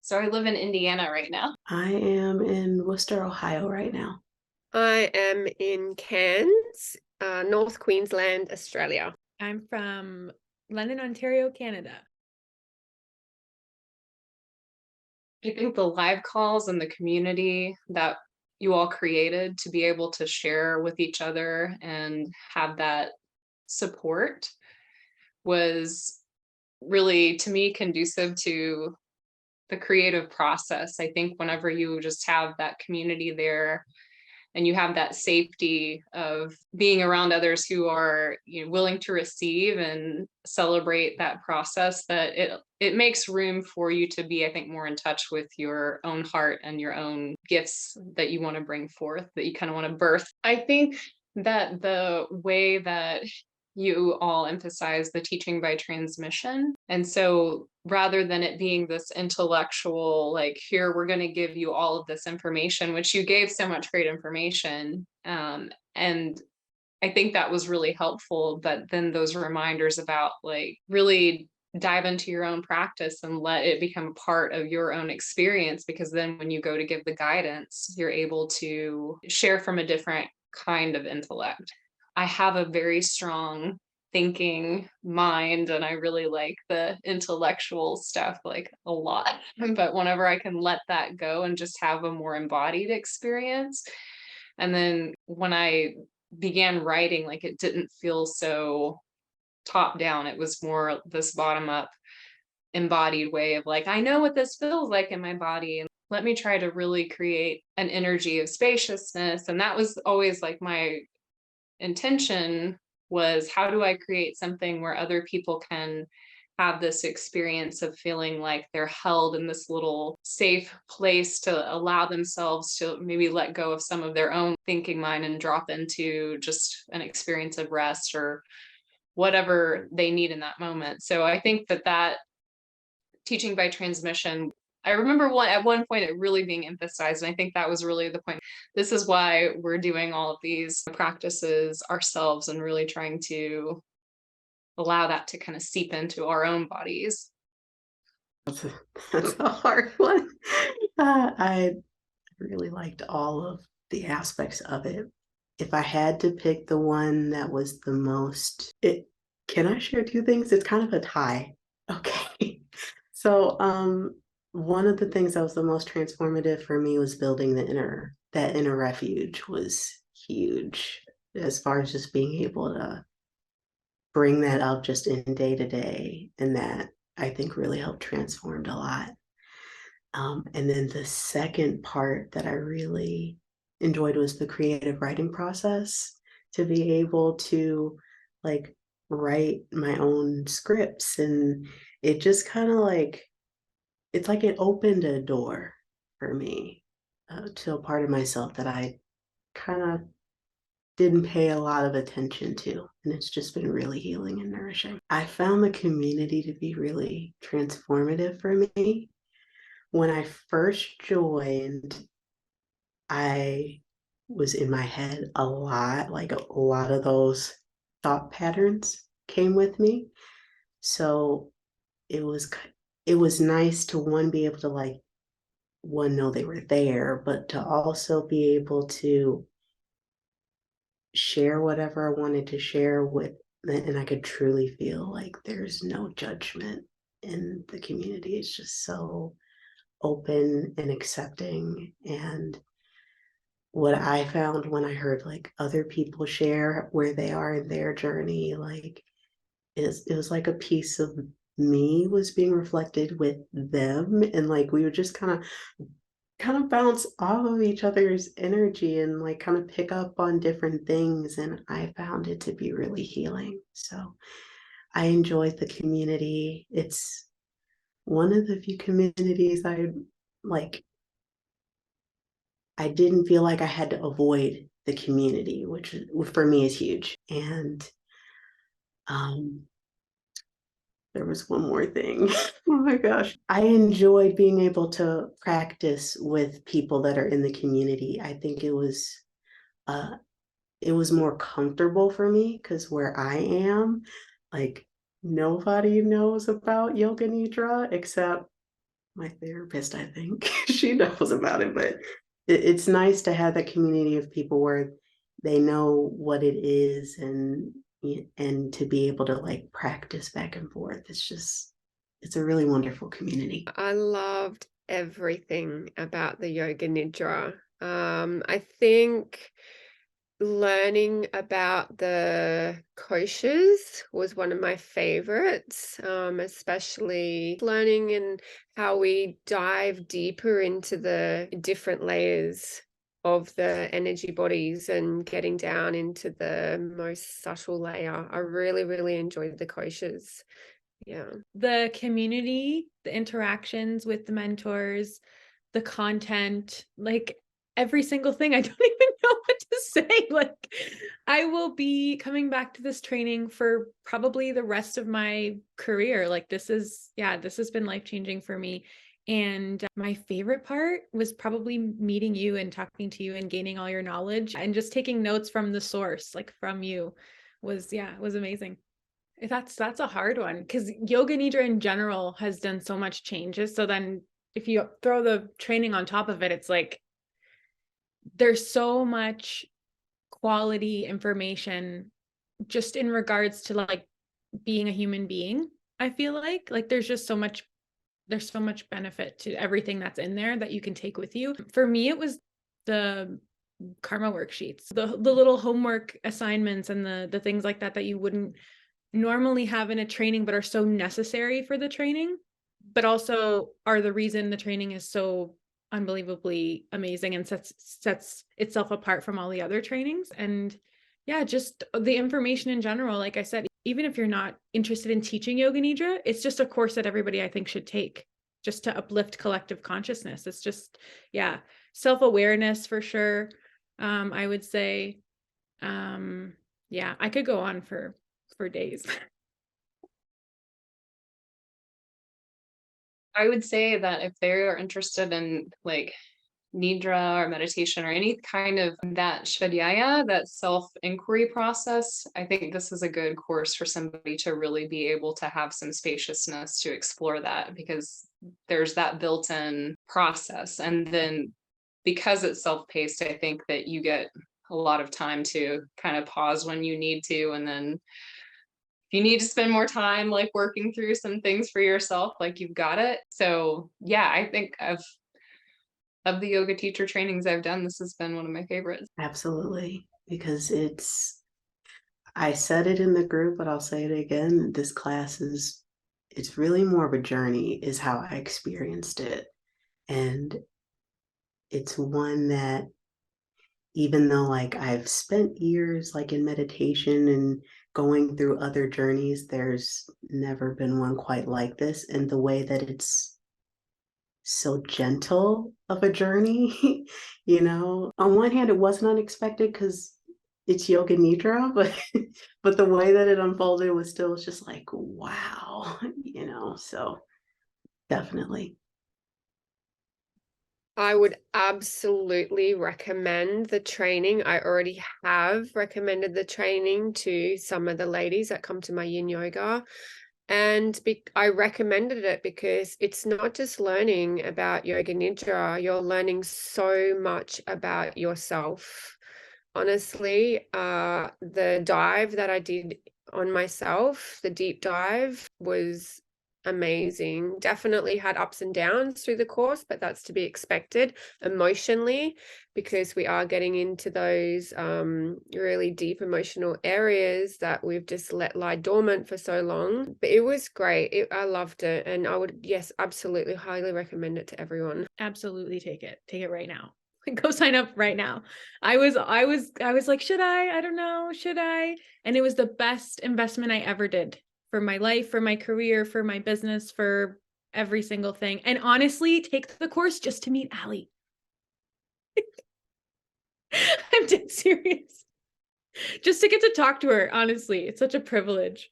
So I live in Indiana right now. I am in Worcester, Ohio right now. I am in Cairns, North Queensland, Australia. I'm from London, Ontario, Canada. I think the live calls and the community that you all created to be able to share with each other and have that support was really, to me, conducive to the creative process. I think whenever you just have that community there and you have that safety of being around others who are, willing to receive and celebrate that process, that it makes room for you to be, I think, more in touch with your own heart and your own gifts that you want to bring forth, that you kind of want to birth. I think that the way that you all emphasize the teaching by transmission. And so rather than it being this intellectual, like, here, we're going to give you all of this information, which you gave so much great information. And I think that was really helpful. But then those reminders about, like, really dive into your own practice and let it become a part of your own experience, because then when you go to give the guidance, you're able to share from a different kind of intellect. I have a very strong thinking mind and I really like the intellectual stuff, like, a lot. But whenever I can let that go and just have a more embodied experience. And then when I began writing, like, it didn't feel so top down. It was more this bottom up embodied way of, like, I know what this feels like in my body, and let me try to really create an energy of spaciousness. And that was always like my intention, was how do I create something where other people can have this experience of feeling like they're held in this little safe place to allow themselves to maybe let go of some of their own thinking mind and drop into just an experience of rest or whatever they need in that moment. So I think that teaching by transmission, I remember at one point it really being emphasized, and I think that was really the point. This is why we're doing all of these practices ourselves and really trying to allow that to kind of seep into our own bodies. That's a hard one. I really liked all of the aspects of it. If I had to pick the one that was the most, can I share two things? It's kind of a tie. Okay. So, one of the things that was the most transformative for me was building that inner refuge was huge, as far as just being able to bring that up just in day to day. And that, I think, really helped transformed a lot. And then the second part that I really enjoyed was the creative writing process, to be able to, like, write my own scripts. And it just kind of like, it's like it opened a door for me, to a part of myself that I kind of didn't pay a lot of attention to. And it's just been really healing and nourishing. I found the community to be really transformative for me. When I first joined, I was in my head a lot, like a lot of those thought patterns came with me. So it was it was nice to, one, be able to, like, one, know they were there, but to also be able to share whatever I wanted to share with, and I could truly feel like there's no judgment in the community. It's just so open and accepting. And what I found when I heard, like, other people share where they are in their journey, like, it was like a piece of me was being reflected with them, and, like, we would just kind of bounce off of each other's energy and, like, kind of pick up on different things. And I found it to be really healing. So I enjoyed the community. It's one of the few communities I didn't feel like I had to avoid the community, which for me is huge. And there was one more thing. Oh my gosh. I enjoyed being able to practice with people that are in the community. I think uh it was more comfortable for me, because where I am, like, nobody knows about Yoga Nidra except my therapist, I think. She knows about it, but it's nice to have that community of people where they know what it is, and to be able to like practice back and forth. It's a really wonderful community. I loved everything about the Yoga Nidra. I think learning about the koshas was one of my favorites, especially learning and how we dive deeper into the different layers of the energy bodies and getting down into the most subtle layer. I really, really enjoyed the koshas. Yeah. The community, the interactions with the mentors, the content, like every single thing. I don't even know what to say. Like, I will be coming back to this training for probably the rest of my career. Like, this has been life-changing for me. And my favorite part was probably meeting you and talking to you and gaining all your knowledge and just taking notes from the source, like from you, was amazing. That's a hard one because Yoga Nidra in general has done so much changes. So then if you throw the training on top of it, it's like there's so much quality information just in regards to like being a human being. I feel like there's so much benefit to everything that's in there that you can take with you. For me, it was the karma worksheets, the little homework assignments and the things like that you wouldn't normally have in a training but are so necessary for the training, but also are the reason the training is so unbelievably amazing and sets itself apart from all the other trainings. And yeah, just the information in general. Like I said, even if you're not interested in teaching Yoga Nidra, it's just a course that everybody I think should take just to uplift collective consciousness. It's just, yeah, self-awareness for sure. I would say, yeah, I could go on for days. I would say that if they're interested in like nidra or meditation or any kind of that shadhyaya, that self-inquiry process, I think this is a good course for somebody to really be able to have some spaciousness to explore that, because there's that built-in process. And then because it's self-paced, I think that you get a lot of time to kind of pause when you need to, and then you need to spend more time like working through some things for yourself, like you've got it. So yeah, I think of the yoga teacher trainings I've done, this has been one of my favorites. Absolutely, because I said it in the group, but I'll say it again. This class it's really more of a journey, is how I experienced it. And it's one that, even though like I've spent years like in meditation and going through other journeys, there's never been one quite like this. And the way that it's so gentle of a journey, on one hand, it wasn't unexpected because it's Yoga Nidra, but the way that it unfolded was still just like, wow, so definitely. I would absolutely recommend the training. I already have recommended the training to some of the ladies that come to my yin yoga. And I recommended it because it's not just learning about Yoga Nidra, you're learning so much about yourself. Honestly, the dive that I did on myself, the deep dive, was amazing. Definitely had ups and downs through the course, but that's to be expected emotionally, because we are getting into those really deep emotional areas that we've just let lie dormant for so long. But it was great. I loved it, and I would, yes, absolutely highly recommend it to everyone. Absolutely take it right now. Go sign up right now. I was like, should I don't know, should I? And it was the best investment I ever did for my life, for my career, for my business, for every single thing. And honestly, take the course just to meet Ally. I'm dead serious. Just to get to talk to her, honestly. It's such a privilege.